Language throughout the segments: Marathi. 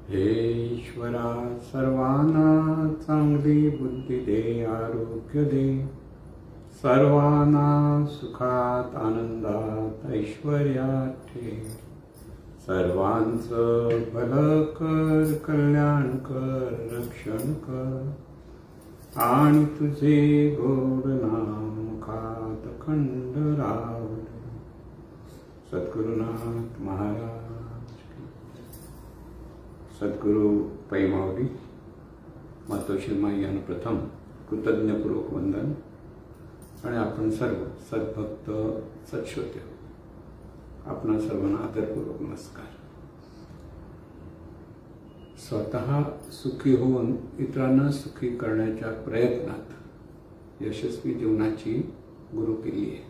हे ईश्वरा, सर्वांना चांगली बुद्धी दे, आरोग्य दे, सर्वांना सुखात आनंदात ऐश्वर्यात ठेव, सर्वांचं भलं कर, कल्याण कर, रक्षण कर, आणि तुझे गोड नाम मुखात अखंड राहू दे. सद्गुरुनाथ महाराज. सद्गुरु पैमावली मातोश्री माई यांना प्रथम कृतज्ञपूर्वक वंदन. आणि आपण सर्व सद्भक्त सत्श्रोते, आपणा सर्वांना आदरपूर्वक नमस्कार. स्वतः सुखी होऊन इतरांना सुखी करण्याच्या प्रयत्नात यशस्वी जीवनाची गुरुकिल्ली आहे.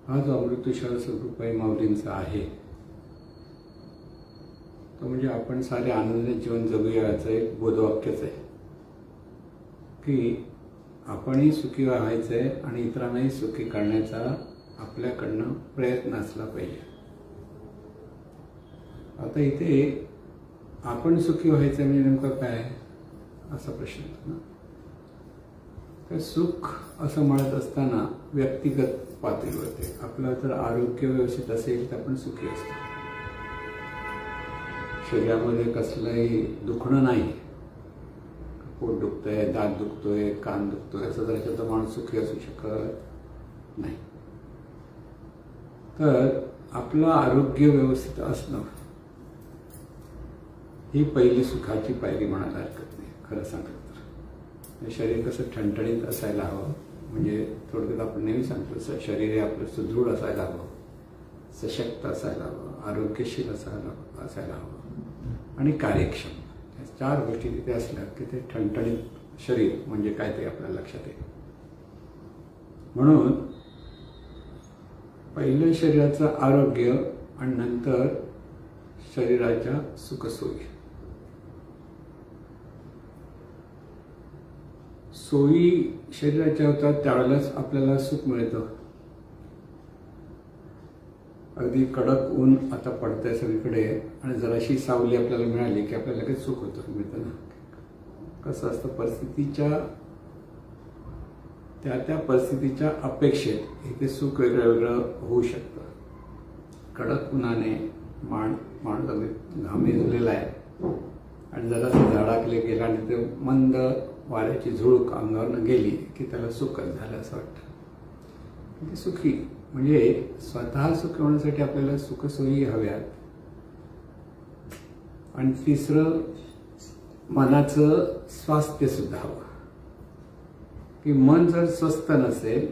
हा जो अमृतविशाल सद्गुरु पैमावलींचा आहे तो म्हणजे आपण सारे आनंदाने जीवन जगूया याचं एक बोधवाक्यच आहे की आपणही सुखी व्हायचंय आणि इतरांनाही सुखी करण्याचा आपल्याकडनं प्रयत्न असला पाहिजे. आता इथे आपण सुखी व्हायचं म्हणजे नेमकं काय असा प्रश्न येतो ना. तर सुख असं म्हणत असताना व्यक्तिगत पातळीवरती आपलं जर आरोग्य व्यवस्थित असेल तर आपण सुखी असतो. शरीरामध्ये कसलंही दुखणं नाही, पोट दुखतंय, दात दुखतोय, कान दुखतोय असं जर तर माणूस सुखी असू शकत नाही. तर आपलं आरोग्य व्यवस्थित असणं ही पहिली सुखाची पायरी म्हणायला हरकत नाही. खरं सांगत तर शरीर कसं ठणठणीत असायला हवं, म्हणजे थोडक्यात आपण नेहमी सांगतो शरीर हे आपलं सुदृढ असायला हवं, सशक्त असायला हवं, आरोग्यशील असायला हवं आणि कार्यक्षम. या चार गोष्टी तिथे असल्या की ते ठणठणीत शरीर म्हणजे काय ते आपल्याला लक्षात येईल. म्हणून पहिलं शरीराचं आरोग्य आणि नंतर शरीराच्या सुखसोयी. सोयी शरीराच्या होतात त्यावेळेलाच आपल्याला सुख मिळतं. अगदी कडक ऊन आता पडतंय सगळीकडे आणि जराशी सावली आपल्याला मिळाली की आपल्याला काही सुख होतं, मिळतं ना. कसं असतं, परिस्थितीच्या त्या परिस्थितीच्या अपेक्षेत इथे सुख वेगळं वेगळं होऊ शकतं. कडक उन्हाने माणूस अगदी घामेजलेला आहे आणि जरासं झाडाखाली गेला आणि ते मंद वाऱ्याची झुळूक अंगावरनं गेली की त्याला सुखच झालं असं वाटतं. सुखी म्हणजे स्वतः सुखी होण्यासाठी आपल्याला सुखसोयी हव्यात. आणि तिसरं मनाचं स्वास्थ्य सुद्धा हवं की मन जर स्वस्थ नसेल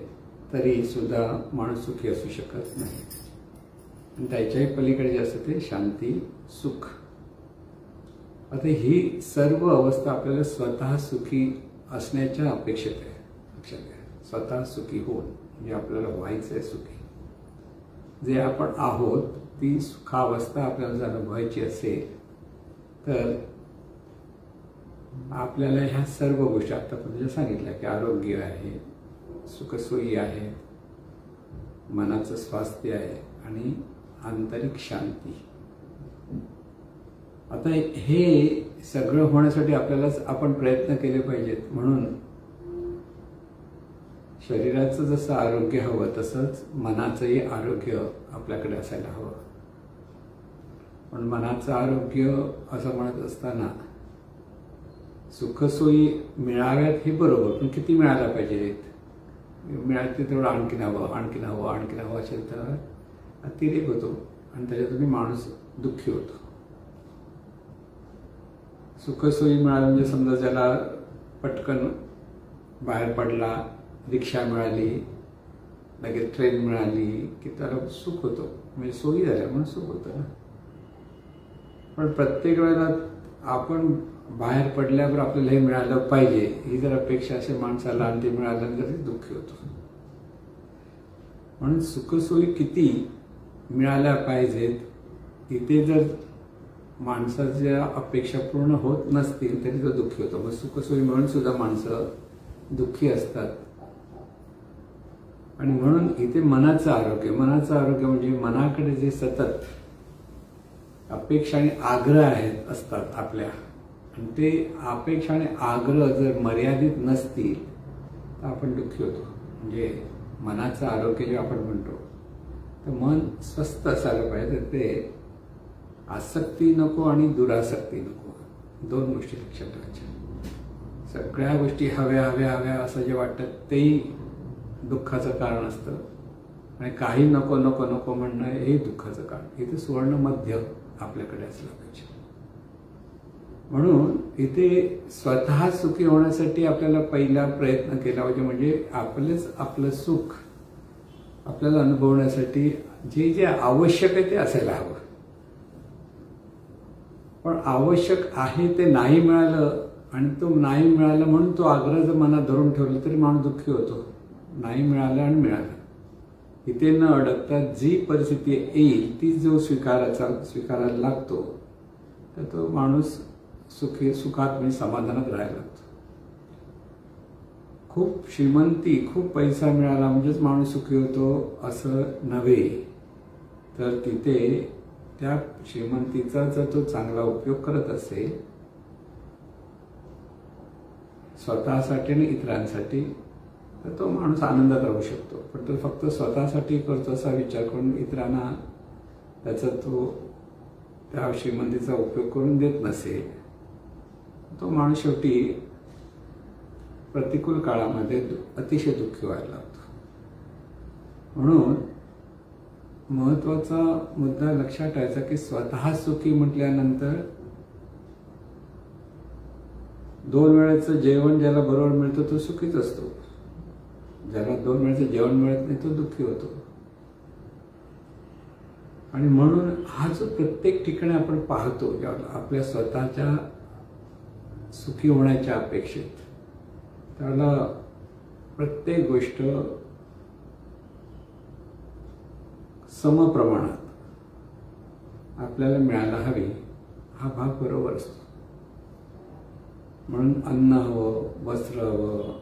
तरी सुद्धा माणूस सुखी असू शकत नाही. आणि त्याच्याही पलीकडे जे असतं ते शांती, सुख. आता ही सर्व अवस्था आपल्याला स्वतः सुखी असण्याच्या अपेक्षित आहे. लक्षात घ्या, स्वतः सुखी होऊन म्हणजे आपल्याला व्हायचंय सुखी. जे आपण आहोत ती सुखावस्था आपल्याला जर अनुभवायची असेल तर आपल्याला ह्या सर्व गोष्टी आतापर्यंत सांगितल्या की आरोग्य आहे, सुखसोयी आहे, मनाचं स्वास्थ्य आहे आणि आंतरिक शांती. आता हे सगळं होण्यासाठी आपल्यालाच आपण प्रयत्न केले पाहिजेत. म्हणून शरीराचं जसं आरोग्य हवं तसंच मनाचंही आरोग्य आपल्याकडे असायला हवं. पण मनाचं आरोग्य असं म्हणत असताना सुखसोयी मिळाव्यात हे बरोबर, पण किती मिळायला पाहिजेत? मिळायचे तेवढं आणखीन हवं, आणखीन हवं, आणखीन हवं असेल तर अतिरेक होतो आणि त्याच्यातून माणूस दुःखी होतो. सुखसोयी मिळाल्या म्हणजे समजा ज्याला पटकन बाहेर पडला, रिक्षा मिळाली, लगेच ट्रेन मिळाली की त्याला सुख होतं, म्हणजे सोयी झाल्या म्हणून सुख होतं ना. पण प्रत्येक वेळेला आपण बाहेर पडल्यावर आपल्याला हे मिळालं पाहिजे ही जर अपेक्षा असे माणसाला आणि ते मिळाल्यानंतर दुःखी होतो. म्हणून सुखसोयी किती मिळाल्या पाहिजेत, इथे जर माणसाच्या अपेक्षा पूर्ण होत नसतील तरी तो दुःखी होतो. मग सुखसोयी मिळून सुद्धा माणसं दुःखी असतात. आणि म्हणून इथे मनाचं आरोग्य म्हणजे मनाकडे जे सतत अपेक्षा आणि आग्रह असतात आपल्या, आणि ते अपेक्षा आणि आग्रह जर मर्यादित नसतील तर आपण दुःखी होतो. म्हणजे मनाचं आरोग्य जे आपण म्हणतो, तर मन स्वस्थ असायला पाहिजे. तर ते आसक्ती नको आणि दुरासक्ती नको, दोन गोष्टी लक्षात ठेवायच्या. सगळ्या गोष्टी हव्या हव्या हव्या असं जे वाटतं तेही दुःखाचं कारण असतं, आणि काही नको नको नको म्हणणं हे दुःखाचं कारण. इथे सुवर्ण मध्य आपल्याकडे असलं पाहिजे. म्हणून इथे स्वतः सुखी होण्यासाठी आपल्याला पहिला प्रयत्न केला पाहिजे, म्हणजे आपलं सुख आपल्याला अनुभवण्यासाठी जे जे आवश्यक आहे ते असायला हवं. पण आवश्यक आहे ते नाही मिळालं, आणि तो नाही मिळाला म्हणून तो आग्रह जर मनात धरून ठेवला तरी माणूस दुःखी होतो. नाही मिळालं आणि मिळालं, इथे न अडकता जी परिस्थिती येईल ती जो स्वीकारायला लागतो, तर तो माणूस सुखात म्हणजे समाधानात राहायला लागतो. खूप श्रीमंती, खूप पैसा मिळाला म्हणजेच माणूस सुखी होतो असं नव्हे. तर तिथे त्या श्रीमंतीचा जर तो चांगला उपयोग करत असेल स्वतःसाठी आणि इतरांसाठी, तर तो माणूस आनंदात राहू शकतो. पण तो फक्त स्वतःसाठी करतो असा विचार करून इतरांना त्या श्रीमंतीचा उपयोग करून देत नसेल, तो माणूस शेवटी प्रतिकूल काळामध्ये अतिशय दुःखी व्हायला लागतो. म्हणून महत्वाचा मुद्दा लक्षात ठेवायचा की स्वतः सुखी म्हटल्यानंतर 2 वेळेचं जेवण ज्याला बरोबर मिळतं तो सुखीच असतो. ज्याला 2 वेळेचं जेवण मिळत नाही तो दुःखी होतो. आणि म्हणून हा जो प्रत्येक ठिकाणी आपण पाहतो आपल्या स्वतःच्या सुखी होण्याच्या अपेक्षेत, त्याला प्रत्येक गोष्ट समप्रमाणात आपल्याला मिळायला हवी हा भाग बरोबर असतो. म्हणून अन्न हवं, वस्त्र हवं,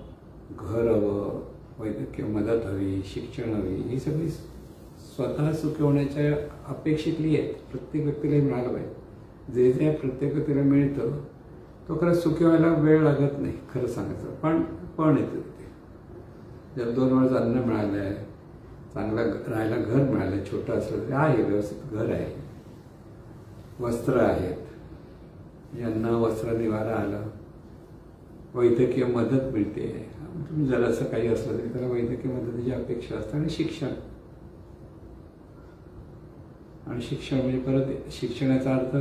घर हवं, वैद्यकीय मदत हवी, शिक्षण हवी, ही सगळी स्वतः सुखी होण्याच्या अपेक्षेतली आहेत. प्रत्येक व्यक्तीला मिळालं पाहिजे. जे प्रत्येक व्यक्तीला मिळतं तो खरं सुखी व्हायला वेळ लागत नाही, खरं सांगायचं. पण येतं तिथे. जर 2 वेळेचं अन्न मिळालं आहे, चांगलं राहायला घर मिळालं, छोटं असलं तरी आहे, व्यवस्थित घर आहे, वस्त्र आहेत, अन्न वस्त्र निवारा आलं, वैद्यकीय मदत मिळते. तुम्ही जर असं काही असलं तरी त्याला वैद्यकीय मदतीची अपेक्षा असते. आणि शिक्षण म्हणजे परत शिक्षणाचा अर्थ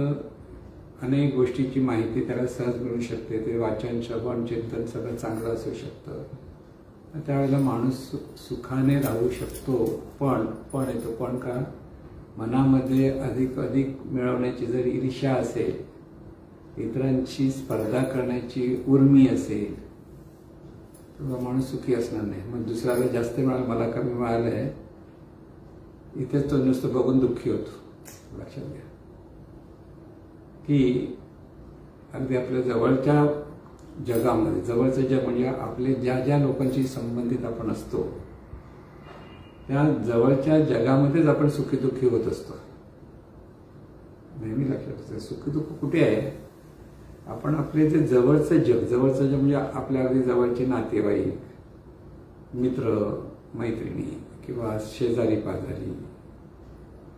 अनेक गोष्टीची माहिती त्याला सहज मिळू शकते. ते वाचन, श्रवण, चिंतन सगळं चांगलं असू शकतं. त्यावेळेला माणूस सुखाने राहू शकतो. पण येतो. पण का? मनामध्ये अधिक मिळवण्याची जर ईर्ष्या असेल, इतरांची स्पर्धा करण्याची उर्मी असेल, तर माणूस सुखी असणार नाही. मग दुसऱ्याला जास्त मिळालं, मला कमी मिळालंय, इथेच तो नुसतं बघून दुःखी होतो. लक्षात घ्या की अगदी आपल्या जवळच्या जगामध्ये, जवळचं जग म्हणजे आपले ज्या लोकांशी संबंधित आपण असतो त्या जवळच्या जगामध्येच आपण सुखी दुःखी होत असतो. नेहमी लक्षात असतं. सुखी दुःख कुठे आहे? आपण आपले जे जवळचं जग म्हणजे आपल्या अगदी जवळचे नातेवाईक, मित्र मैत्रिणी किंवा शेजारी पाजारी,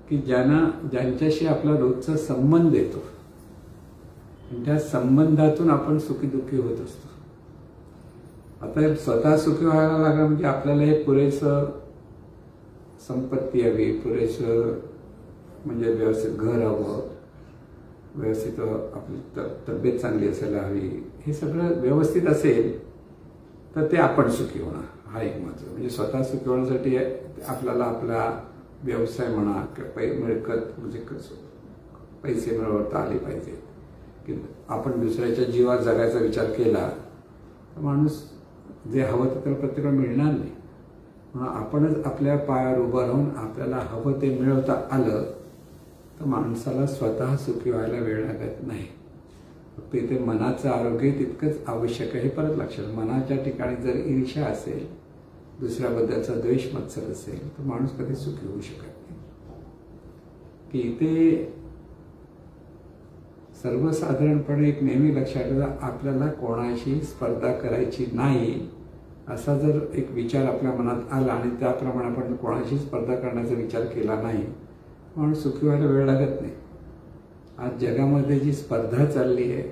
की ज्यांच्याशी आपला रोजचा संबंध येतो, त्या संबंधातून आपण सुखी दुःखी होत असतो. आता स्वतः सुखी व्हायला लागला म्हणजे आपल्याला हे पुरेसं संपत्ती हवी, पुरेसं म्हणजे व्यवस्थित घर हवं, व्यवस्थित आपली तब्येत चांगली असायला हवी. हे सगळं व्यवस्थित असेल तर ते आपण सुखी होणार. हा एक माझं म्हणजे स्वतः सुखी होण्यासाठी आपल्याला आपला व्यवसाय म्हणा किंवा मिळकत म्हणजे पैसे मिळवता आले पाहिजे, की आपण दुसऱ्याच्या जीवात जगायचा विचार केला तर माणूस जे हवं तर त्याला प्रत्येकाला मिळणार नाही. म्हणून आपणच आपल्या पायावर उभं राहून आपल्याला हवं ते मिळवता आलं तर माणसाला स्वतः सुखी व्हायला वेळ लागत नाही. फक्त इथे मनाचं आरोग्य तितकंच आवश्यक आहे. परत लक्षात, मनाच्या ठिकाणी जर ईर्ष्या असेल, दुसऱ्याबद्दलचा द्वेष मत्सर असेल तर माणूस कधी सुखी होऊ शकत नाही. की इथे सर्वसाधारणपणे एक नेहमी लक्षात ठेवा, आपल्याला कोणाशी स्पर्धा करायची नाही असा जर एक विचार आपल्या मनात आला आणि त्याप्रमाणे आपण कोणाशी स्पर्धा करण्याचा विचार केला नाही, म्हणून सुखी व्हायला वेळ लागत नाही. आज जगामध्ये जी स्पर्धा चालली आहे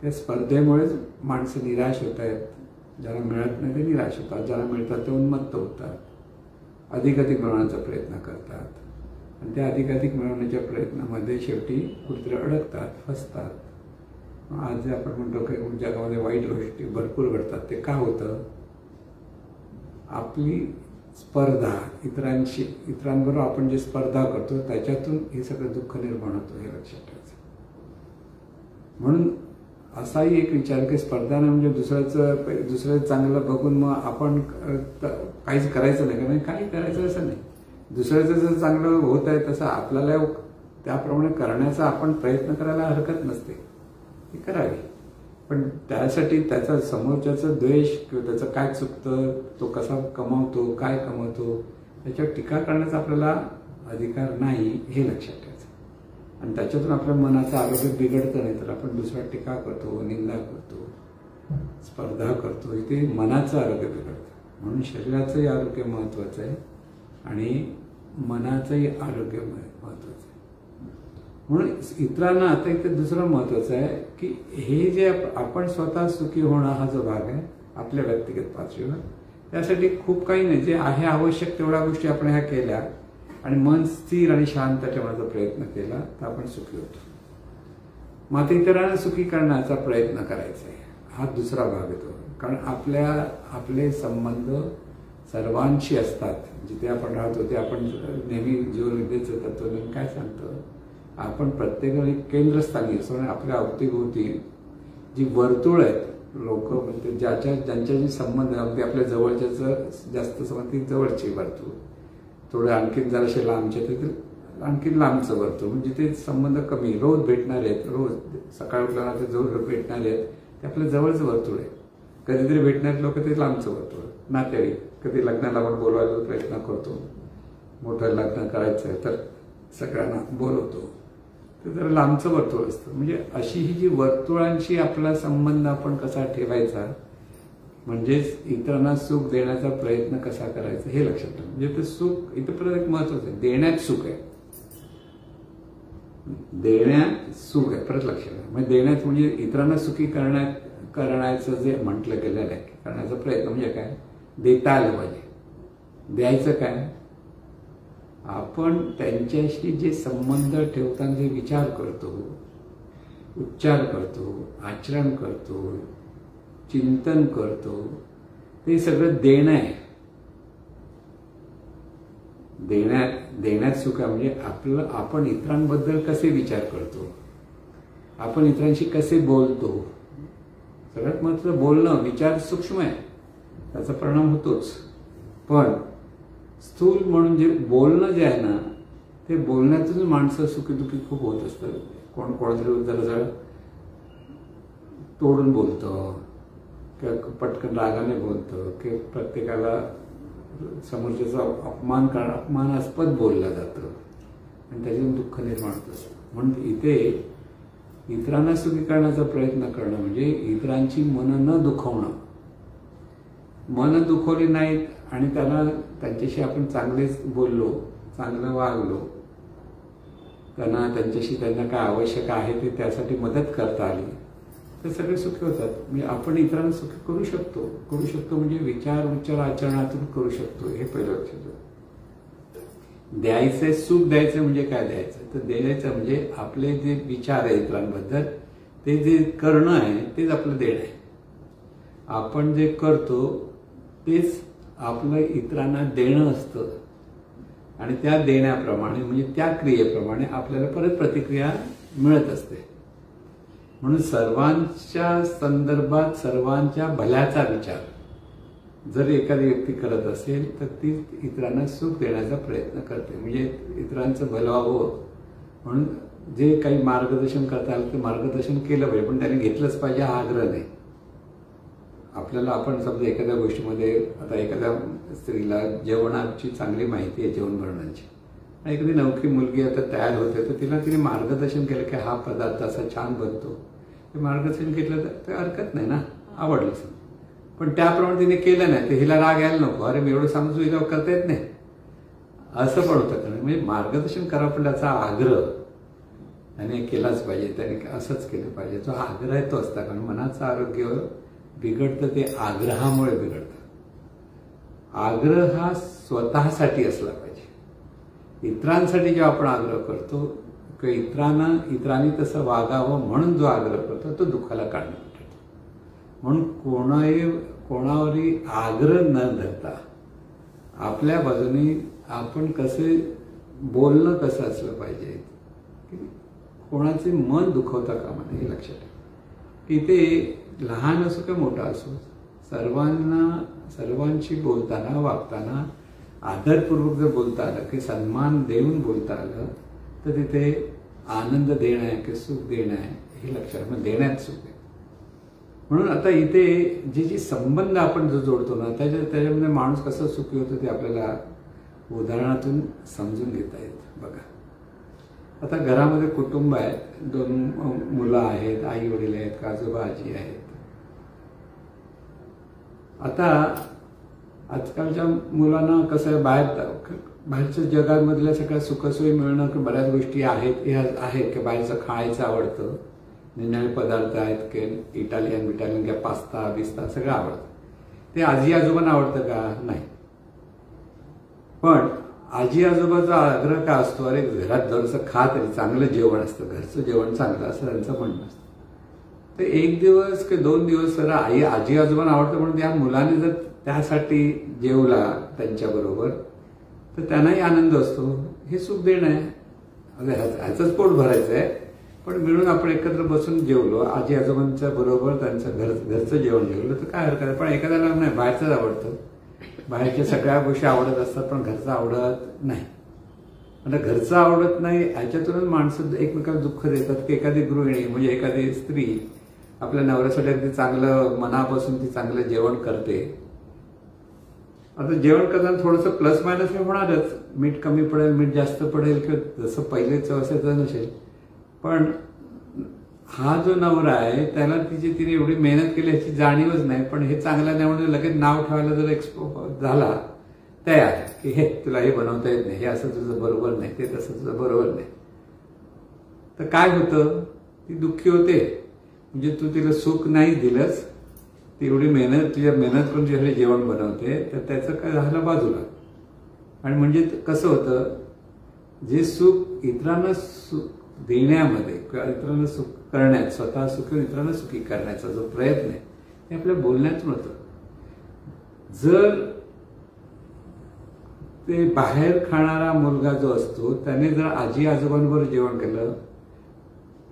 त्या स्पर्धेमुळेच माणसं निराश होत आहेत. ज्याला मिळत नाही ते निराश होतात, ज्याला मिळतात ते उन्मत्त होतात, अधिकाधिक मिळवण्याचा प्रयत्न करतात आणि त्या अधिकाधिक मिळवण्याच्या प्रयत्नामध्ये शेवटी कुठेतरी अडकतात, फसतात. आज जे आपण म्हणतो की जगामध्ये वाईट गोष्टी भरपूर घडतात, ते का होतं? आपली स्पर्धा इतरांबरोबर आपण जे स्पर्धा करतो त्याच्यातून हे सगळं दुःख निर्माण होतं, हे लक्षात ठेवायचं. म्हणून असाही एक विचार की स्पर्धा नाही म्हणजे दुसऱ्याचं चांगलं बघून मग आपण काहीच करायचं नाही, कारण काही करायचं असं नाही. दुसऱ्याचं जर चांगलं होत आहे तसं आपल्याला त्याप्रमाणे करण्याचा आपण प्रयत्न करायला हरकत नसते, ती करावी. पण त्यासाठी त्याचा समोरच्याचं द्वेष किंवा त्याचं काय चुकतं, तो कसा कमावतो, काय कमवतो, त्याच्यावर टीका करण्याचा आपल्याला अधिकार नाही, हे लक्षात ठेवायचं. आणि त्याच्यातून आपल्या मनाचं आरोग्य बिघडतं. नाही तर आपण दुसऱ्या टीका करतो, निंदा करतो, स्पर्धा करतो, इथे मनाचं आरोग्य बिघडतं. म्हणून शरीराचंही आरोग्य महत्वाचं आहे आणि मनाचंही आरोग्य महत्वाचं आहे. म्हणून इतरांना आता इथे दुसरं महत्वाचं आहे की हे जे आपण स्वतः सुखी होणं हा जो भाग आहे आपल्या व्यक्तिगत पातळीवर, त्यासाठी खूप काही नाही, जे आहे आवश्यक तेवढ्या गोष्टी आपण ह्या केल्या आणि मन स्थिर आणि शांत ठेवण्याचा प्रयत्न केला तर आपण सुखी होतो. मग आता इतरांना सुखी करण्याचा प्रयत्न करायचा आहे, हा दुसरा भाग येतो. कारण आपले संबंध सर्वांशी असतात. जिथे आपण राहतो ते आपण नेहमी जीवनविद्येचं तत्त्वज्ञान काय सांगतं, आपण प्रत्येकाला एक केंद्रस्थानी असतो आणि आपल्या अवतीभोवती जी वर्तुळ आहेत, लोक म्हणजे ज्यांच्याशी संबंध अगदी आपल्या जवळच्या जास्त संबंध, ती जवळची वर्तुळ, थोडं आणखीन जराशे लांबचे तर आणखीन लांबचं वर्तुळ, म्हणजे ते संबंध कमी, रोज भेटणारे आहेत, रोज सकाळ उठल्यानंतर जो भेटणारे आहेत ते आपल्या जवळचं वर्तुळ आहे. कधीतरी भेटणारे लोक ते लांबचं वर्तुळ, नातेवाईक, कधी लग्नाला आपण बोलवायचा प्रयत्न करतो, मोठं लग्न करायचं तर सगळ्यांना बोलवतो, ते जरा लांबचं वर्तुळ असतं. म्हणजे अशी ही जी वर्तुळांशी आपला संबंध आपण कसा ठेवायचा, म्हणजेच इतरांना सुख देण्याचा प्रयत्न कसा करायचा हे लक्षात ठेवा. म्हणजे ते सुख इथं परत एक महत्वाचं आहे, देण्यात सुख आहे, देण्यात सुख आहे, परत लक्षात ठेवा. म्हणजे देण्यात म्हणजे इतरांना सुखी करण्याचं जे म्हटलं गेलेलं आहे, करण्याचा प्रयत्न म्हणजे काय, देता आलं पाहिजे. द्यायचं काय, आपण त्यांच्याशी जे संबंध ठेवताना जे विचार करतो, उच्चार करतो, आचरण करतो, चिंतन करतो, ते सगळं देणं आहे. देण्यात सुख आहे. म्हणजे आपण इतरांबद्दल कसे विचार करतो, आपण इतरांशी कसे बोलतो. सगळ्यात महत्त्वाचं बोलणं, विचार सूक्ष्म आहे, त्याचा परिणाम होतोच. पण स्थूल म्हणून जे बोलणं जे आहे ना, ते बोलण्यातून माणसं सुखीदुखी खूप होत असतात. कोणातरी जरा तोडून बोलतं किंवा पटकन रागाने बोलतं किंवा प्रत्येकाला समोरच्याचा अपमानास्पद बोललं जातं आणि त्याच्यातून दुःख निर्माण होतं. म्हणून इथे इतरांना सुखी करण्याचा प्रयत्न करणं म्हणजे इतरांची मनं न दुखवणं. मनं दुखवली नाहीत आणि त्यांच्याशी आपण चांगलेच बोललो, चांगलं वागलो, त्यांना काय आवश्यक आहे ते त्यासाठी मदत करता आली तर सगळे सुखी होतात. म्हणजे आपण इतरांना सुखी करू शकतो म्हणजे विचार आचरणातून करू शकतो, हे पहिलं लक्षात ठेवा. द्यायचंय, सुख द्यायचं म्हणजे काय द्यायचं, तर द्यायचं म्हणजे आपले जे विचार आहे इतरांबद्दल ते जे करणं आहे तेच आपलं देणं आहे. आपण जे करतो तेच आपलं इतरांना देणं असतं आणि त्या देण्याप्रमाणे म्हणजे त्या क्रियेप्रमाणे आपल्याला परत प्रतिक्रिया मिळत असते. म्हणून सर्वांच्या संदर्भात सर्वांच्या भल्याचा विचार जर एखादी व्यक्ती करत असेल तर ती इतरांना सुख देण्याचा प्रयत्न करते. म्हणजे इतरांचं भलं व्हावं म्हणून जे काही मार्गदर्शन करता आलं ते मार्गदर्शन केलं पाहिजे, पण त्याने घेतलंच पाहिजे हा आग्रह नाही. आपण समजा एखाद्या गोष्टीमध्ये आता एखाद्या स्त्रीला जेवणाची चांगली माहिती आहे, जेवण बनवण्याची, एखादी नवखी मुलगी आता तयार होते तर तिने मार्गदर्शन केलं की हा पदार्थ असा छान बनतो, ते मार्गदर्शन केलं तर हरकत नाही ना, आवडलं. पण त्याप्रमाणे तिने केलं नाही तर हिला राग यायला नको, अरे मी एवढं सांगतो हिला करता येत नाही, असं पण होतं. म्हणजे मार्गदर्शन करा पण त्याचा आग्रह त्याने केलाच पाहिजे, त्याने असंच केलं पाहिजे. जो आग्रह आहे तो असता, कारण मनाचं आरोग्य बिघडतं ते आग्रहामुळे बिघडतं. आग्रह हा स्वतःसाठी असला पाहिजे. इतरांसाठी जेव्हा आपण आग्रह करतो किंवा इतरांनी तसं वागावं म्हणून जो आग्रह करतो तो दुःखाला कारणीभूत ठरतो. म्हणून कोणावरही आग्रह न धरता आपल्या बाजूने आपण कसे बोलणं कसं असलं पाहिजे, कोणाचे मन दुखवता कामा नये. हे लक्षात ठेवा की ते लहान असो किंवा मोठा असो, सर्वांशी बोलताना वागताना आदरपूर्वक जर बोलता आलं की सन्मान देऊन बोलता आलं तर तिथे आनंद देणं आहे की सुख देणं आहे हे लक्षात, मग देण्यात सुख आहे. म्हणून आता इथे जी संबंध आपण जो जोडतो ना त्याच्यामध्ये माणूस कसं सुखी होतो ते आपल्याला उदाहरणातून समजून घेता येतं. बघा, आता घरामध्ये कुटुंब आहे, 2 मुलं आहेत, आई वडील आहेत, आजोबा आजी आहेत. आता आजकालच्या मुलांना कसं आहे, बाहेरच्या जगामधल्या सगळ्या सुखसोयी मिळणं की बऱ्याच गोष्टी आहेत की बाहेरचं खायचं आवडतं, निराळे पदार्थ आहेत की इटालियन किंवा पास्ता बिस्ता सगळं आवडतं. ते आजी आजोबांना आवडतं का? नाही. पण आजी आजोबाचा आग्रह का असतो, अरे घरात जरसं खा तरी चांगलं जेवण असतं, घरचं जेवण चांगलं असं त्यांचं म्हणणं असतं. तर 1 दिवस की 2 दिवस जरा आजी आजोबांना आवडतं म्हणून त्या मुलाने जर त्यासाठी जेवला त्यांच्याबरोबर तर त्यांनाही आनंद असतो. हे सुख देणं आहे. ह्याचंच पोट भरायचं आहे, पण मिळून आपण एकत्र बसून जेवलो, आजी आजोबांच्या बरोबर त्यांचं घरचं जेवण जेवलं तर काय हरकत आहे. पण एखाद्याला नाही, बाहेरचंच आवडतं, बाहेरच्या सगळ्या गोष्टी आवडत असतात पण घरचं आवडत नाही. आता घरचं आवडत नाही ह्याच्यातूनच माणसं एकमेकाला दुःख देतात की एखादी गृहिणी म्हणजे एखादी स्त्री आपल्या नवऱ्यासाठी अगदी चांगलं मनापासून ती चांगलं जेवण करते. आता जेवण करताना थोडंसं प्लस मायनस हे होणारच, मीठ कमी पडेल, मीठ जास्त पडेल किंवा जसं पहिले चव असेल तसं नसेल. पण हा जो नवरा आहे त्याला तिने एवढी मेहनत केली याची जाणीवच नाही, पण हे चांगलं नाही म्हणून लगेच नाव ठेवायला जर झाला तयार की हे तुला हे बनवता येत नाही, हे असं तुझं बरोबर नाही, ते तसं तुझं बरोबर नाही, तर काय होतं, ती दुःखी होते. म्हणजे तू तिला सुख नाही दिलंस, ती एवढी मेहनत करून तुझ्यासाठी जेवण बनवते तर त्याचं काय झालं बाजूला. आणि म्हणजे कसं होतं, जे सुख इतरांना देण्यामध्ये किंवा इतरांना सुख करण्यात, स्वतः सुखी इतरांना सुखी करण्याचा जो प्रयत्न आहे ते आपल्या बोलण्यातून होतं. जर ते बाहेर खाणारा मुलगा जो असतो त्याने जर आजी आजोबांबरोबर जेवण केलं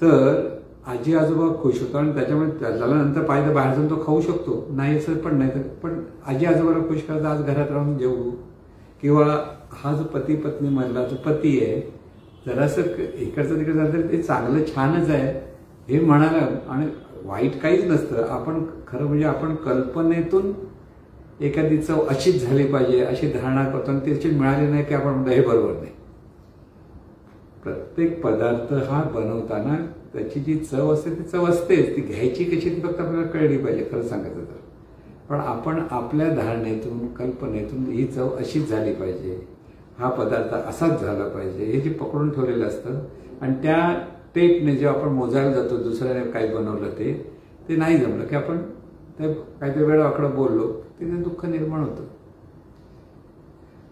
तर आजी आजोबा खुश होतो आणि त्याच्यामुळे त्याला नंतर पाहिजे बाहेर जाऊन तो खाऊ शकतो, नाही असं पण नाही. पण आजी आजोबाला खुश करता आज घरात राहून जेवू, किंवा हा जो पती पत्नी म्हणला जो पती आहे जरासं इकडचं तिकडे झालं ते चांगलं छानच आहे हे म्हणायला, आणि वाईट काहीच नसतं. आपण खरं म्हणजे आपण कल्पनेतून एखादी चव अशीच झाली पाहिजे अशी धारणा करतो आणि त्याची मिळाली नाही की आपण म्हणतो हे बरोबर नाही. प्रत्येक पदार्थ हा बनवताना त्याची जी चव असते ती चव असतेच, ती घ्यायची कशी ती फक्त आपल्याला कळली पाहिजे खरं सांगायचं तर. पण आपण आपल्या धारणेतून कल्पनेतून ही चव अशीच झाली पाहिजे, हा पदार्थ असाच झाला पाहिजे हे जे पकडून ठेवलेलं असतं. आणि त्या टेपने जेव्हा आपण मोजायला जातो दुसऱ्याने काही बनवलं ते नाही जमलं की आपण ते काहीतरी वेळ वाकडं बोललो तिथे दुःख निर्माण होतं.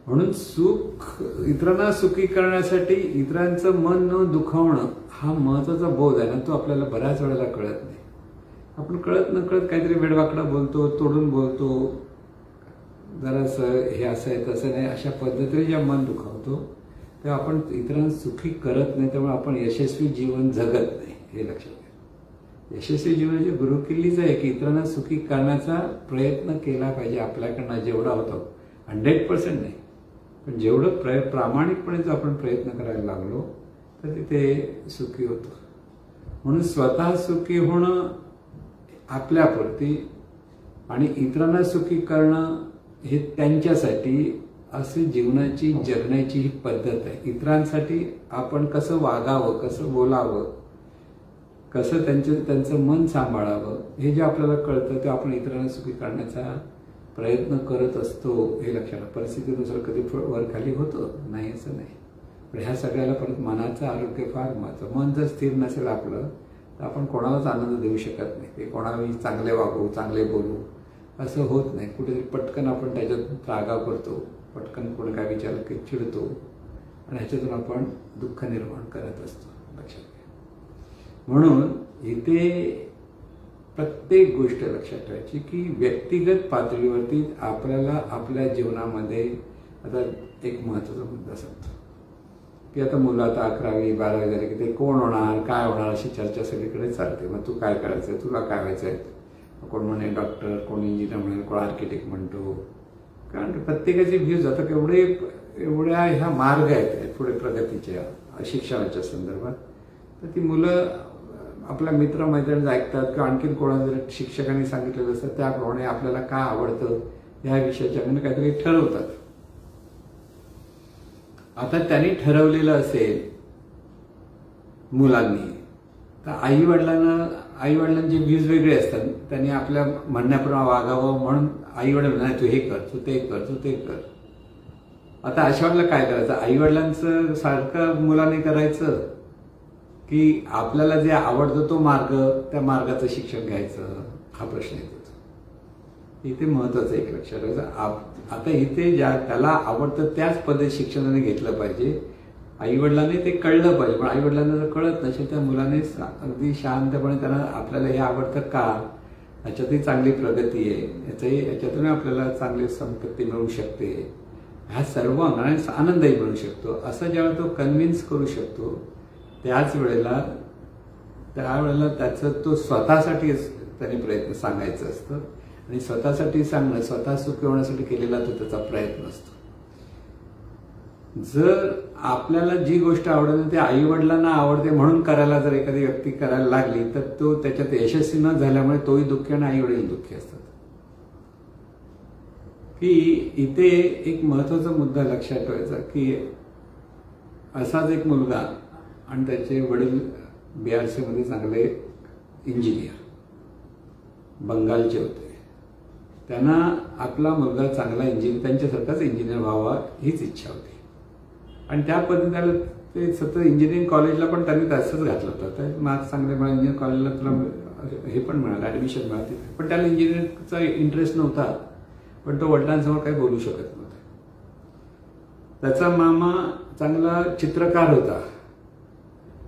म्हणून सुख इतरांना सुखी करण्यासाठी इतरांचं मन न दुखावणं हा महत्वाचा बोध आहे ना, तो आपल्याला बऱ्याच वेळेला कळत नाही. आपण कळत न कळत काहीतरी वेडवाकडा बोलतो, तोडून बोलतो, जरासं हे असं आहे तसं नाही अशा पद्धतीने जेव्हा मन दुखावतो तेव्हा आपण इतरांना सुखी करत नाही, त्यामुळे आपण यशस्वी जीवन जगत नाही. हे लक्षात घ्या. यशस्वी जीवनाची गुरुकिल्लीच आहे की इतरांना सुखी करण्याचा प्रयत्न केला पाहिजे आपल्याकडनं जेवढा होतो. 100% नाही, पण जेवढं प्रामाणिकपणे जर आपण प्रयत्न करायला लागलो तर तिथे सुखी होतो. म्हणून स्वतः सुखी होणं आपल्यापुरती आणि इतरांना सुखी करणं हे त्यांच्यासाठी अशी जीवनाची जगण्याची ही पद्धत आहे. इतरांसाठी आपण कसं वागावं, कसं बोलावं, कसं त्यांचं मन सांभाळावं, हे जे आपल्याला कळतं ते आपण इतरांना सुखी करण्याचा प्रयत्न करत असतो. हे लक्षात. परिस्थितीनुसार कधी वर खाली होतं, नाही असं नाही. पण ह्या सगळ्याला परत मनाचं आरोग्य फार महत्त्वाचं. मन जर स्थिर नसेल आपलं तर आपण कोणालाच आनंद देऊ शकत नाही. ते कोणालाही चांगले वागू, चांगले बोलू असं होत नाही. कुठेतरी पटकन आपण त्याच्यात रागा करतो, पटकन कोणी काय विचारलं की चिडतो आणि ह्याच्यातून आपण दुःख निर्माण करत असतो. लक्षात घ्या. म्हणून इथे प्रत्येक गोष्ट लक्षात ठेवायची की व्यक्तिगत पातळीवरती आपल्याला आपल्या जीवनामध्ये आता एक महत्त्वाचा मुद्दा सांगतो की आता मुलं आता 11वी 12वी झाले की ते कोण होणार, काय होणार अशी चर्चा सगळीकडे चालते. मग तू काय करायचं, तुला काय व्हायचं आहे. कोण म्हणे डॉक्टर, कोण इंजिनियर म्हणेल, कोण आर्किटेक्ट म्हणतो. कारण प्रत्येकाचे व्ह्यूज आता एवढ्या ह्या मार्ग आहेत पुढे प्रगतीच्या शिक्षणाच्या संदर्भात. तर ती मुलं आपल्या मित्रमैत्रिणी ऐकतात किंवा आणखीन कोणा जर शिक्षकांनी सांगितलेलं असतं त्याप्रमाणे आपल्याला काय आवडतं ह्या विषयाच्या काहीतरी ठरवतात. आता त्यांनी ठरवलेलं असेल मुलांनी तर आईवडिलांचे व्ह्यूज वेगळे असतात. त्यांनी आपल्या म्हणण्याप्रमाणे वागावं म्हणून आईवडील नाही तू हे कर, तू ते कर, तू ते कर. आता अशा वेळेला काय करायचं. आईवडिलांचं सारखं मुलांनी करायचं की आपल्याला जे आवडतं तो मार्ग, त्या मार्गाचं शिक्षण घ्यायचं, हा प्रश्न येतो. इथे महत्वाचं एक लक्षात ठेवायचं. आता इथे त्याला आवडतं त्याच पद्धती शिक्षणाने घेतलं पाहिजे. आईवडिलांनी ते कळलं पाहिजे. पण आईवडिलांना जर कळत नसेल तर मुलांनी अगदी शांतपणे त्यांना आपल्याला हे आवडतं का, याच्यातही चांगली प्रगती आहे, याच्यातून आपल्याला चांगली संपत्ती मिळू शकते, ह्या सर्व आनंदही मिळू शकतो, असं जेव्हा तो कन्व्हिन्स करू शकतो त्याच वेळेला त्याचं तो स्वतःसाठी त्याने प्रयत्न सांगायचं असतं. आणि स्वतःसाठी सांगणं, स्वतः सुखी होण्यासाठी केलेला तो त्याचा प्रयत्न असतो. जर आपल्याला जी गोष्ट आवडते ते आईवडिलांना आवडते म्हणून करायला जर एखादी व्यक्ती करायला लागली तर तो त्याच्यात यशस्वी न झाल्यामुळे तोही दुःखी आणि आईवडील दुःखी असतात. की इथे एक महत्वाचा मुद्दा लक्षात ठेवायचा की असाच एक मुलगा आणि त्याचे वडील BRC मध्ये चांगले इंजिनियर बंगालचे होते. त्यांना आपला मुलगा चांगला इंजिनियर, त्यांच्यासारखाच इंजिनियर व्हावा हीच इच्छा होती. आणि त्या पद्धतीने ते सतत इंजिनिअरिंग कॉलेजला पण त्यांनी तसंच घातलं होतं. मार्क्स चांगले मिळाले, इंजिनिअरिंग कॉलेजला तुला हे पण मिळालं, ऍडमिशन मिळाली. पण त्याला इंजिनिअरिंगचा इंटरेस्ट नव्हता. पण तो वडिलांसमोर काही बोलू शकत नव्हता. त्याचा मामा चांगला चित्रकार होता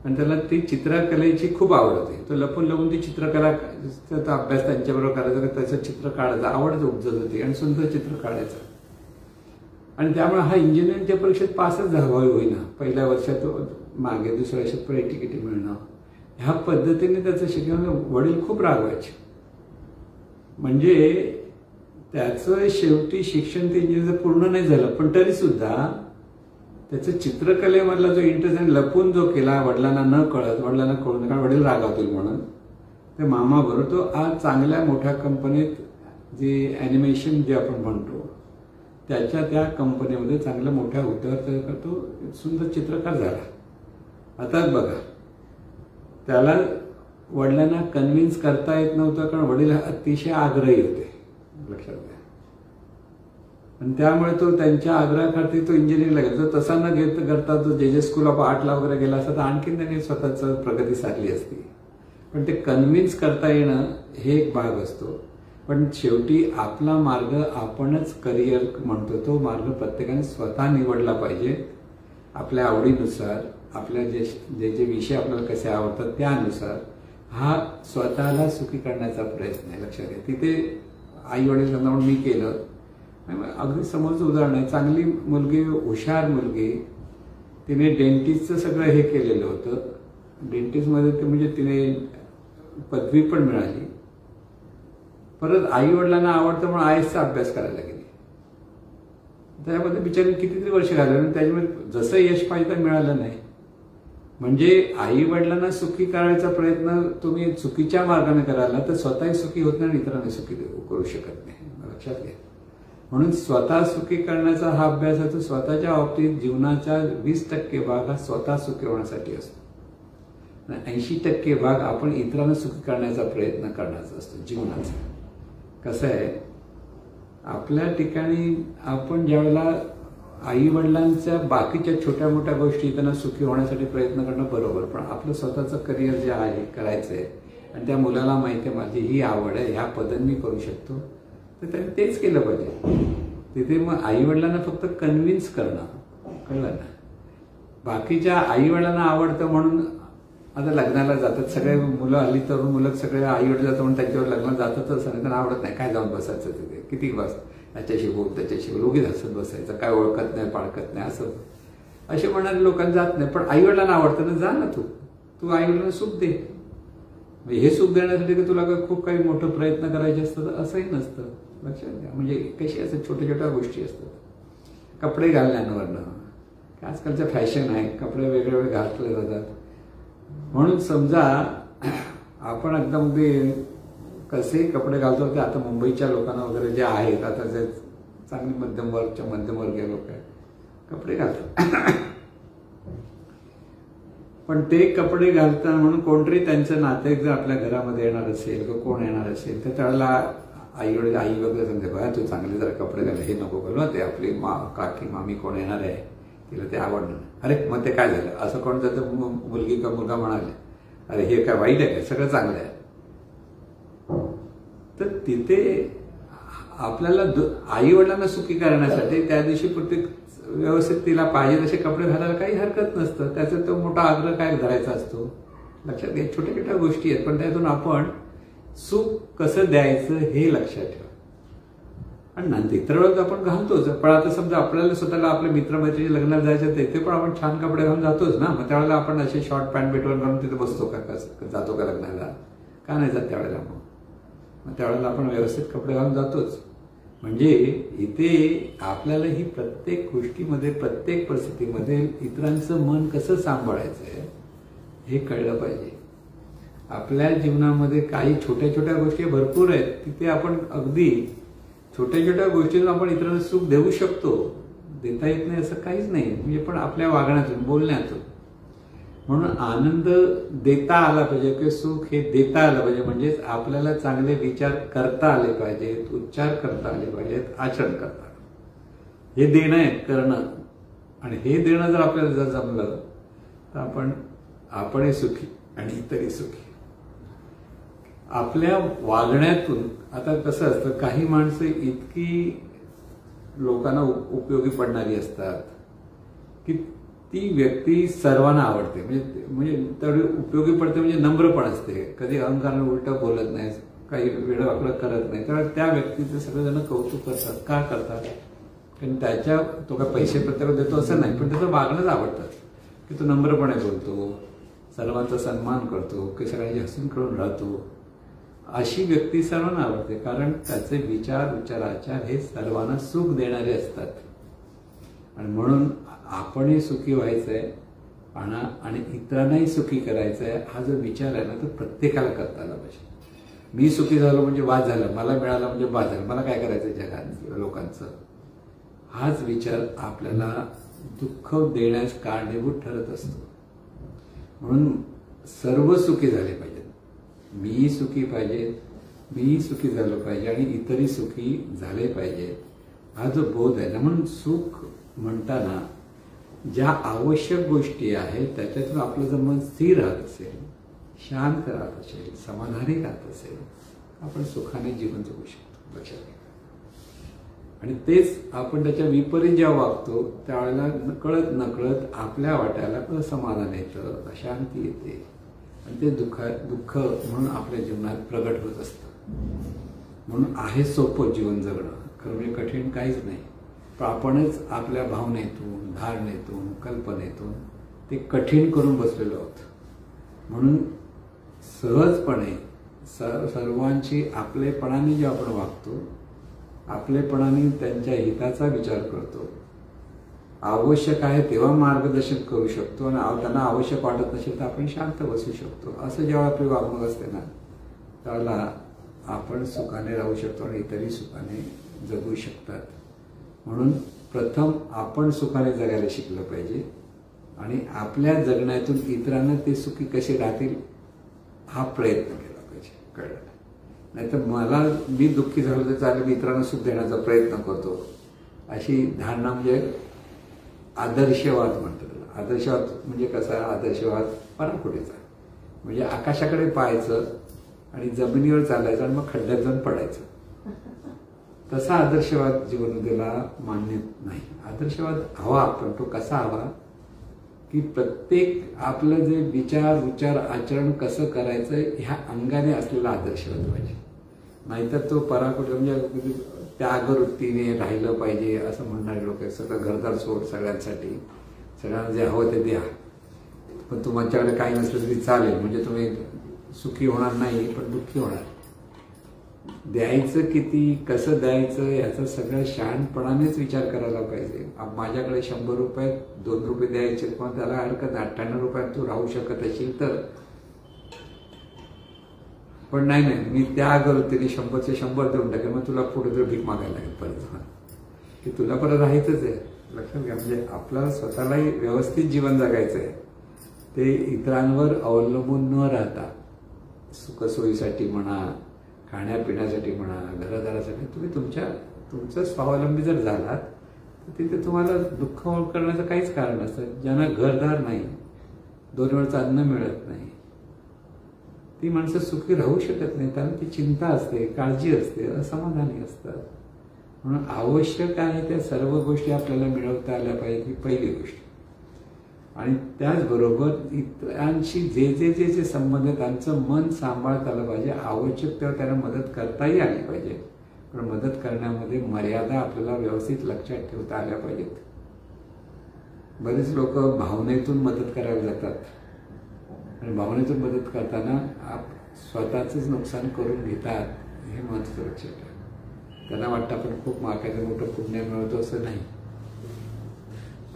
आणि त्याला ती चित्रकलेची खूप आवड होती. तो लपून लपून ती चित्रकलेचा अभ्यास त्यांच्याबरोबर करायचा, त्याचं चित्र काढायचं आवड उपजत होती आणि सुंदर चित्र काढायचं. आणि त्यामुळे हा इंजिनिअरिंगच्या परीक्षेत पासच होईना. पहिल्या वर्षात मागे, दुसऱ्या वर्षात प्रेटिकिटी मिळणं, ह्या पद्धतीने त्याचं शिक्षण वडील खूप रागवायचे. म्हणजे त्याचं शेवटी शिक्षण ते इंजिनिअरिंगचं पूर्ण नाही झालं पण तरी सुद्धा त्याचं चित्रकलेमधला जो इंटरेस्ट लपून जो केला वडिलांना न कळत, वडिलांना कळून, कारण वडील रागावतील म्हणून, ते मामा बरोबर तो आज चांगल्या मोठ्या कंपनीत जे ॲनिमेशन जे आपण म्हणतो त्या कंपनीमध्ये चांगल्या मोठ्या उद्योगात करतो, सुंदर चित्रकार झाला. आता बघा, त्याला वडिलांना कन्व्हिन्स करता येत नव्हतं कारण वडील अतिशय आग्रही होते, लक्षात घ्या. आणि त्यामुळे तो त्यांच्या आग्रहाखाती तो इंजिनिअरिंगला गेला. तो तसा न घेत करता तो JJ स्कूल ऑफ आर्टला वगैरे गेला असता तर आणखीन त्याने स्वतःच प्रगती साधली असती. पण ते कन्व्हिन्स करता येणं हे एक भाग असतो. पण शेवटी आपला मार्ग आपणच करिअर म्हणतो, तो मार्ग प्रत्येकाने स्वतः निवडला पाहिजे. आपल्या आवडीनुसार, आपल्या जे विषय आपल्याला कसे आवडतात त्यानुसार हा स्वतःला सुखी करण्याचा प्रयत्न आहे, लक्षात घ्या. तिथे आई वडील सांगता म्हणून मी केलं. अगदी समोरचं उदाहरण आहे. चांगली मुलगी, हुशार मुलगी, तिने डेंटिस्टचं सगळं हे केलेलं होतं. डेंटिस्टमध्ये ते म्हणजे तिने पदवी पण मिळाली. परत आई वडिलांना आवडतं म्हणून IASचा अभ्यास करायला गेली. त्यामध्ये बिचारी कितीतरी वर्ष घालवली, त्याच्यामध्ये जसं यश पाहिजे तर मिळालं नाही. म्हणजे आई वडिलांना सुखी करायचा प्रयत्न तुम्ही चुकीच्या मार्गाने करायला तर स्वतःही सुखी होत नाही आणि इतरांना सुखी करू शकत नाही, लक्षात घ्या. म्हणून स्वतः सुखी करण्याचा हा अभ्यास आहे तो स्वतःच्या बाबतीत जीवनाचा 20% भाग हा स्वतः सुखी होण्यासाठी असतो, 80% भाग आपण इतरांना सुखी करण्याचा प्रयत्न करण्याचा असतो जीवनाचा. कसं आहे, आपल्या ठिकाणी आपण ज्यावेळेला आई वडिलांच्या बाकीच्या छोट्या मोठ्या गोष्टी त्यांना सुखी होण्यासाठी प्रयत्न करणं बरोबर, पण आपलं स्वतःचं करिअर जे आहे करायचंय आणि त्या मुलाला माहिती आहे माझी ही आवड आहे, ह्या पदन मी करू शकतो, तर त्यांनी तेच केलं पाहिजे. तिथे मग आई वडिलांना फक्त कन्व्हिन्स करणं, कळलं ना. बाकीच्या आई वडिलांना आवडतं म्हणून आता लग्नाला जातात सगळे मुलं, हल्ली तरुण मुलं सगळे आई वडील जातात म्हणून त्यांच्यावर लग्नाला जातातच असं नाही. त्यांना आवडत नाही, काय जाऊन बसायचं तिथे, किती बस त्याच्याशी बोल त्याच्याशी बोल, उगीच हसत बसायचं, काय ओळखत नाही पाळखत नाही असं असे म्हणणारे लोकांना जात नाही. पण आई वडिलांना आवडतं ना, जा ना तू आई वडिलांना सुख दे. हे सुख देण्यासाठी की तुला खूप काही मोठं प्रयत्न करायचे असतात असंही नसतं, लक्षात घ्या. म्हणजे कशी असं छोट्या छोट्या गोष्टी असतात. कपडे घालण्यावरनं आजकालच्या फॅशन आहे, कपडे वेगळे वेगळे घातले जातात. म्हणून समजा आपण एकदम कसे कपडे घालतो ते आता मुंबईच्या लोकांना वगैरे जे आहेत, आता जे चांगली मध्यमवर्गीय लोक आहेत कपडे घालतात. पण ते कपडे घालताना म्हणून कोणतरी त्यांचं नातेवाईक जर आपल्या घरामध्ये येणार असेल किंवा कोण येणार असेल तर त्यावेळेला आई वगैरे सांगते, बघा तू चांगले जरा कपडे घाल, हे नको करू, ते आपली काकी मामी कोण येणार आहे तिला ते आवडणार. अरे मग ते काय झालं असं कोण जातं, मुलगी का मुलगा म्हणाले अरे हे काय वाईट आहे, सगळं चांगलं आहे. तर तिथे आपल्याला आई वडिलांना सुखी करण्यासाठी त्या दिवशी प्रत्येक व्यवस्थित तिला पाहिजे तसे कपडे घालायला काही हरकत नसतं. त्याचा तो मोठा आग्रह काय धरायचा असतो, लक्षात घ्या. छोट्या छोट्या गोष्टी आहेत पण त्यातून आपण सुख कसं द्यायचं हे लक्षात ठेवा. आणि नंतर इतर वेळेस आपण घालतोच, पण आता समजा आपल्याला स्वतःला आपल्या मित्रमैत्रिणी लग्नाला जायचं तिथे पण आपण छान कपडे घालून जातोच ना. मग त्यावेळेला आपण असे शॉर्ट पॅन्ट बेटवर घालून तिथे बसतो का, जातो का लग्नाला, का नाही जात त्यावेळेला. मग त्यावेळेला आपण व्यवस्थित कपडे घालून जातोच. म्हणजे इथे आपल्याला ही प्रत्येक गोष्टीमध्ये प्रत्येक परिस्थितीमध्ये इतरांचं मन कसं सांभाळायचं हे कळलं पाहिजे. आपल्या जीवनामध्ये काही छोट्या छोट्या गोष्टी भरपूर आहेत, तिथे आपण अगदी छोट्या छोट्या गोष्टीतून आपण इतरांना सुख देऊ शकतो. देता येत नाही असं काहीच नाही, म्हणजे पण आपल्या वागण्यातून बोलण्यातून. म्हणून आनंद देता आला पाहिजे किंवा सुख हे देता आलं पाहिजे. म्हणजेच आपल्याला चांगले विचार करता आले पाहिजेत, उच्चार करता आले पाहिजेत, आचरण करता हे देणं आहे करणं. आणि हे देणं जर आपल्याला जर जमलं तर आपणही सुखी आणि इतरही सुखी. आपल्या वागण्यातून आता कसं असतं, काही माणसं इतकी लोकांना उपयोगी पडणारी असतात की ती व्यक्ती सर्वांना आवडते. म्हणजे तेवढी उपयोगी पडते, म्हणजे नम्र पण असते, कधी अहंकाराने उलटं बोलत नाही, काही वेडवाकडं करत नाही. त्यामुळे त्या व्यक्तीचे सगळेजण कौतुक करतात. का करतात, कारण तो काय पैसे प्रत्येक देतो असं नाही, पण त्याचं वागणंच आवडतं की तो नम्रपणे बोलतो, सर्वांचा सन्मान करतो, की सगळ्यांची हसून खेळून राहतो. अशी व्यक्ती सर्वांना आवडते, कारण त्याचे विचार आचार हे सर्वांना सुख देणारे असतात. आणि म्हणून आपणही सुखी व्हायचंय आणि इतरांनाही सुखी करायचंय हा जो विचार आहे ना तो प्रत्येकाला करता आला पाहिजे. मी सुखी झालो म्हणजे बाद झालं, मला मिळालं म्हणजे बाद झालं, मला काय करायचं जगात लोकांचं, हाच विचार आपल्याला दुःख देण्यास कारणीभूत ठरत असतो. म्हणून सर्व सुखी झाले पाहिजेत. मीही सुखी पाहिजे, मीही सुखी झालो पाहिजे आणि इतरही सुखी झाले पाहिजेत, हा जो बोध आहे ना. म्हणून सुख म्हणताना ज्या आवश्यक गोष्टी आहेत त्याच्यातून आपलं जर मन स्थिर राहत असेल, शांत राहत असेल, समाधानी राहत असेल, आपण सुखाने जीवन जगू शकतो, लक्षात घ्या. आणि तेच आपण त्याच्या विपरीत जेव्हा वागतो त्यावेळेला कळत नकळत आपल्या वाट्याला असमाधान येतं, अशांती येते आणि ते दुःख म्हणून आपल्या जीवनात प्रगट होत असतं. म्हणून आहे सोपं जीवन जगणं, खरं म्हणजे कठीण काहीच नाही. पण आपणच आपल्या भावनेतून, धारणेतून, कल्पनेतून ते कठीण करून बसलेलो आहोत. म्हणून सहजपणे सर्वांची आपलेपणाने जे आपण वागतो, आपलेपणाने त्यांच्या हिताचा विचार करतो, आवश्यक आहे तेव्हा मार्गदर्शन करू शकतो आणि त्यांना आवश्यक वाटत नसेल तर आपण शांत बसू शकतो, असं जेव्हा आपली वागणूक असते ना त्याला आपण सुखाने राहू शकतो आणि इतरही सुखाने जगू शकतात. म्हणून प्रथम आपण सुखाने जगायला शिकलं पाहिजे आणि आपल्या जगण्यातून इतरांना ते सुखी कसे राहतील हा प्रयत्न केला पाहिजे. कळलं? नाहीतर मी दुःखी झालो तर चालेल, मी इतरांना सुख देण्याचा प्रयत्न करतो, अशी धारणा म्हणजे आदर्शवाद म्हणतात त्याला. आदर्शवाद म्हणजे कसा? आदर्शवाद पराकोटीचा, म्हणजे आकाशाकडे पाहायचं आणि जमिनीवर चालायचं आणि मग खड्ड्यात जाऊन पडायचं. तसा आदर्शवाद जीवनतेला मान्य नाही. आदर्शवाद हवा, पण तो कसा हवा की प्रत्येक आपलं जे विचार आचरण कसं करायचं ह्या अंगाने असलेला आदर्शवाद पाहिजे. नाहीतर तो पराकोटी म्हणजे त्यागवृत्तीने राहिलं पाहिजे असं म्हणणारे लोक आहेत. सगळं घरदार सोड सगळ्यांसाठी, सगळ्यांना जे हवं ते द्या, पण तुमच्याकडे काही नसलं तरी चालेल, म्हणजे तुम्ही सुखी होणार नाही पण दुःखी होणार. द्यायचं किती, कसं द्यायचं याचा सगळं शहाणपणानेच विचार करायला पाहिजे. माझ्याकडे 100 रुपयात 2 रुपये द्यायचे, पण त्याला हरकत 98 रुपयात तू राहू शकत असेल तर. पण नाही, मी त्या वृत्तीने 100चे 100 देऊन टाकेल, मग तुला पुढे तर भीक मागायला लागेल परत, की तुला परत राहायचंच आहे. लक्षात घ्या, म्हणजे आपल्याला स्वतःलाही व्यवस्थित जीवन जगायचं आहे. ते इतरांवर अवलंबून न राहता सुखसोयीसाठी म्हणा, खाण्यापिण्यासाठी म्हणा, घरदारासाठी तुम्ही तुमचं स्वावलंबी जर झालात तर तिथे तुम्हाला दुःख करण्याचं काहीच कारण नसतं. ज्यांना घरदार नाही, 2 वेळचं अन्न मिळत नाही, ती माणसं सुखी राहू शकत नाही. कारण ती चिंता असते, काळजी असते, असमाधानी असतात. म्हणून आवश्यक आहे त्या सर्व गोष्टी आपल्याला मिळवता आल्या पाहिजेत, ही पहिली गोष्ट. आणि त्याचबरोबर इतरांशी जे संबंध आहेत त्यांचं मन सांभाळता आलं पाहिजे. आवश्यक तेव्हा त्यांना मदत करताही आली पाहिजे, पण मदत करण्यामध्ये मर्यादा आपल्याला व्यवस्थित लक्षात ठेवता आल्या पाहिजेत. बरेच लोक भावनेतून मदत करायला जातात आणि भावनेतून मदत करताना स्वतःच नुकसान करून घेतात. हे महत्त्वाचं लक्षात ठेवा. त्यांना वाटतं आपण खूप मागायचं मोठं पुण्य मिळवतो, असं नाही.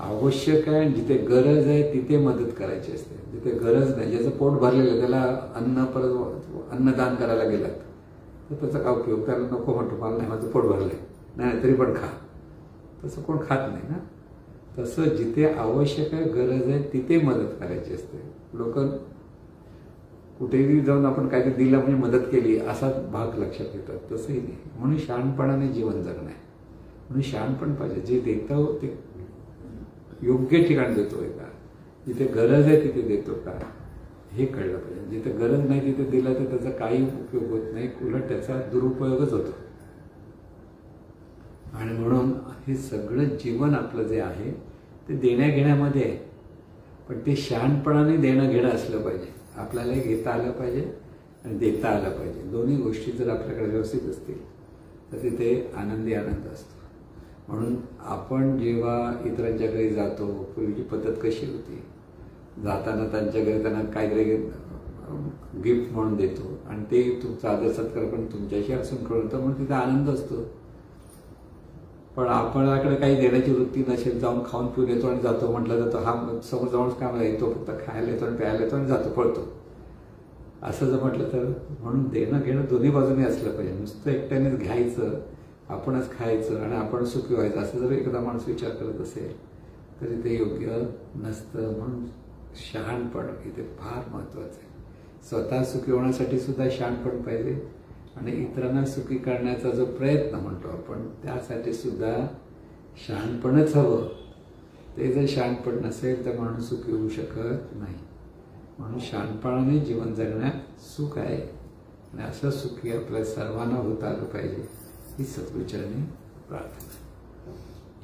आवश्यक आहे, जिथे गरज आहे तिथे मदत करायची असते. जिथे गरज नाही, ज्याचं पोट भरलेलं आहे त्याला परत अन्नदान करायला गेलात तर त्याचा काय उपयोग? त्याला नको म्हणतो, मला नाही, माझं पोट भरलंय, नाही तरी पण खा. तसं कोण खात नाही ना. तसं जिथे आवश्यक आहे, गरज आहे तिथे मदत करायची असते. लोक कुठेही जाऊन आपण काहीतरी दिलं म्हणजे मदत केली असा भाग लक्षात येतात. तसंही नाही. म्हणून शहाणपणाने जीवन जगणं आहे. म्हणून शहाणपण पाहिजे. जे देतो ते योग्य ठिकाणी देतोय का, जिथे गरज आहे तिथे देतो का, हे कळलं पाहिजे. जिथे गरज नाही तिथे दिलं तर त्याचा काही उपयोग होत नाही, उलट त्याचा दुरुपयोगच होतो. आणि म्हणून हे सगळं जीवन आपलं जे आहे ते देण्या घेण्यामध्ये आहे, पण ते शहाणपणाने देणं घेणं असलं पाहिजे. आपल्याला घेता आलं पाहिजे आणि देता आलं पाहिजे. दोन्ही गोष्टी जर आपल्याकडे व्यवस्थित असतील तर तिथे आनंदी आनंद असतो. म्हणून आपण जेव्हा इतरांच्या घरी जातो, पूर्वीची पद्धत कशी होती, जाताना त्यांच्या घरी त्यांना काहीतरी गिफ्ट म्हणून देतो आणि ते तुमचा आदर सत्कार पण तुमच्याशी असून कळतं, म्हणून तिथे आनंद असतो. पण आपल्याकडे काही देण्याची वृत्ती नसेल, जाऊन खाऊन पिऊन येतो आणि जातो म्हटलं जातो, हा समोर जाऊनच कामाला येतो, फक्त खायला येतो आणि प्यायला येतो आणि जातो, पळतो, असं जर म्हटलं तर. म्हणून देणं घेणं दोन्ही बाजूने असलं पाहिजे. नुसतं एकट्यानेच घ्यायचं, आपणच खायचं आणि आपण सुखी व्हायचं असं जर एखादा माणूस विचार करत असेल तरी ते योग्य नसतं. म्हणून शहाणपण इथे फार महत्वाचं आहे. स्वतः सुखी होण्यासाठी सुद्धा शहाणपण पाहिजे आणि इतरांना सुखी करण्याचा जो प्रयत्न म्हणतो आपण त्यासाठी सुद्धा शहाणपणच हवं. ते जर शहाणपण नसेल तर माणूस सुखी होऊ शकत नाही. म्हणून शहाणपणाने जीवन जगण्यात सुख आहे आणि असं सुखी आपल्या सर्वांना होता आलं पाहिजे, ही सद्गुरूचरणी प्रार्थना.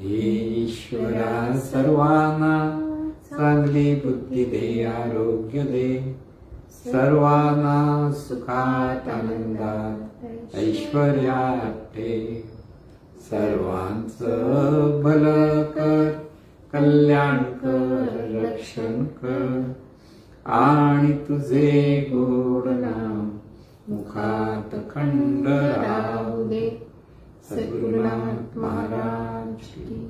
हे ईश्वरा सर्वांना चांगली बुद्धी दे, आरोग्य दे, सर्वांना सुखात आनंदात ऐश्वर्यात ठे. सर्वांचं भलं कर, कल्याण कर, रक्षण कर आणि तुझे गोड नाम मुखात खंड राहू दे. सद्गुरुनाथ महाराज की